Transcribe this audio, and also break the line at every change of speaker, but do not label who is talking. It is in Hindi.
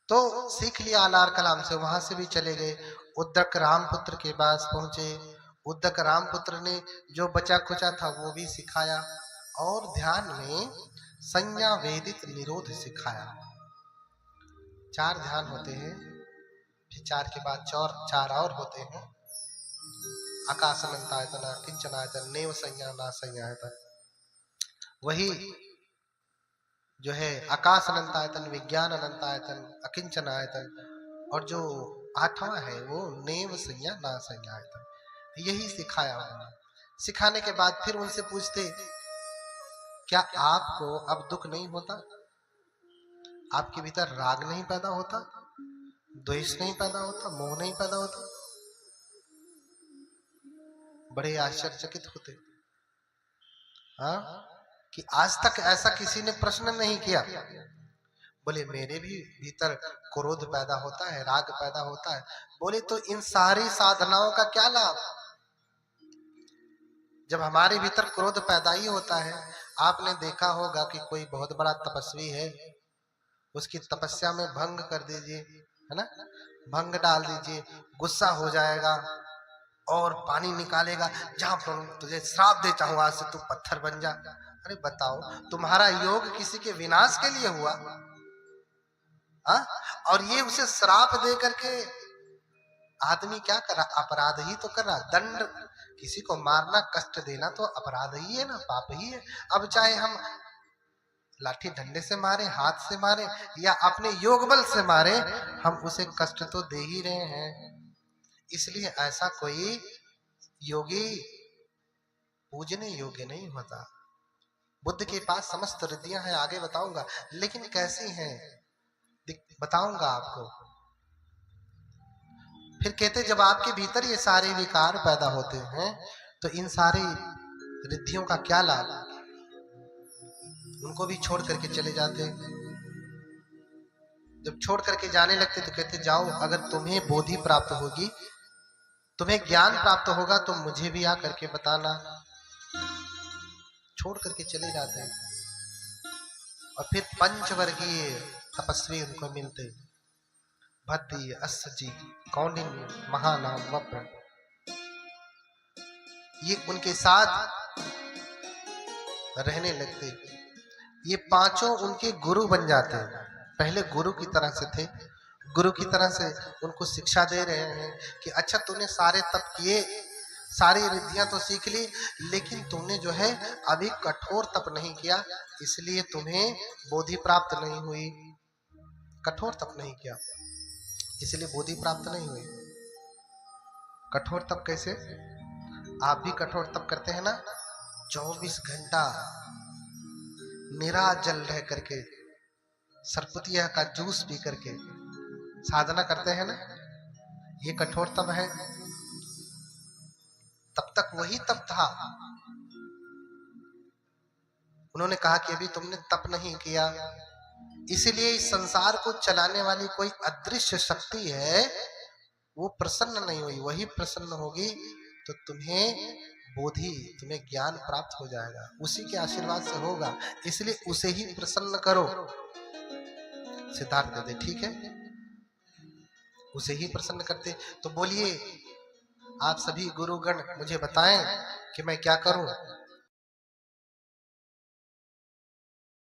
तो सीख लिया अलार कलाम से, वहां से भी चले गए, उद्दक रामपुत्र के पास पहुंचे। उद्दक रामपुत्र ने जो बचा खुचा था वो भी सिखाया, और ध्यान में संज्ञा वेदित निरोध सिखाया। 4 ध्यान होते हैं, फिर 4 के बाद 4 और होते हैं, आकाश अनंतायतन, किंचनायतन, नेव संज्ञा ना संज्ञायतन। वही जो है आकाश अनंतायतन, विज्ञान अनंतायतन, अकिंचनायतन, और जो 8वां है वो नेव संज्ञा ना संज्ञायतन। यही सिखाया उन्होंने। सिखाने के बाद फिर उनसे पूछते, क्या आपको अब दुख नहीं होता? आपके भीतर राग नहीं पैदा होता, द्वेष नहीं पैदा होता, मोह नहीं पैदा होता? बड़े आश्चर्यचकित होते, हाँ, कि आज तक ऐसा किसी ने प्रश्न नहीं किया। बोले मेरे भी भीतर क्रोध पैदा होता है, राग पैदा होता है। बोले तो इन सारी साधनाओं का क्या लाभ? जब हमारे भीतर क्रोध पैदा ही होता है, आपने देखा होगा कि कोई बहुत बड़ा तपस्वी है, उसकी तपस्या में भंग कर दीजिए, है ना, भंग डाल दीजिए, गुस्सा हो जाएगा और पानी निकालेगा, जहां पर तुझे श्राप देता हूं, आज से तू पत्थर बन जा। अरे बताओ, तुम्हारा योग किसी के विनाश के लिए हुआ, हाँ? और ये उसे श्राप दे करके आदमी क्या कर रहा? अपराध ही तो कर रहा। दंड, किसी को मारना, कष्ट देना तो अपराध ही है ना, पाप ही है। अब चाहे हम लाठी डंडे से मारे, हाथ से मारे, या अपने योग बल से मारे, हम उसे कष्ट तो दे ही रहे हैं। इसलिए ऐसा कोई योगी पूजने योग्य नहीं होता। बुद्ध के पास समस्त रिद्धियां हैं, आगे बताऊंगा, लेकिन कैसी हैं बताऊंगा आपको। फिर कहते, जब आपके भीतर ये सारे विकार पैदा होते हैं तो इन सारी रिद्धियों का क्या लाभ? उनको भी छोड़ करके चले जाते। जब छोड़ करके जाने लगते तो कहते, जाओ, अगर तुम्हें बोधि प्राप्त होगी, तुम्हें ज्ञान प्राप्त होगा, तो मुझे भी आकर के बताना। छोड़ करके चले जाते हैं। और फिर पंचवर्गीय तपस्वी उनको मिलते, भद्दी, अस्सजी, कौंडिन्य, महानाम, वप्र। ये उनके साथ रहने लगते। ये पांचों उनके गुरु बन जाते हैं। पहले गुरु की तरह से थे, गुरु की तरह से उनको शिक्षा दे रहे हैं कि अच्छा, तूने सारे तप किए, सारी रिद्धियां तो सीख ली, लेकिन तुमने जो है अभी कठोर तप नहीं किया, इसलिए तुम्हें बोधि प्राप्त नहीं हुई। कठोर तप नहीं किया, इसलिए बोधि प्राप्त नहीं हुई। कठोर तप कैसे? आप भी कठोर तप करते हैं ना, 24 घंटा निराजल रह करके, सरपुतिया का जूस पी करके साधना करते हैं ना, ये कठोर तप है। तब तक वही तप था। उन्होंने कहा कि अभी तुमने तप नहीं किया, इसलिए इस संसार को चलाने वाली कोई अदृश्य शक्ति है, वो प्रसन्न नहीं हुई। वही प्रसन्न होगी तो तुम्हें बोधि, तुम्हें ज्ञान प्राप्त हो जाएगा, उसी के आशीर्वाद से होगा, इसलिए उसे ही प्रसन्न करो। सिद्धार्थ कहते, ठीक है, उसे ही प्रसन्न करते। तो बोलिए आप सभी गुरुगण, मुझे बताएं कि मैं क्या करूं।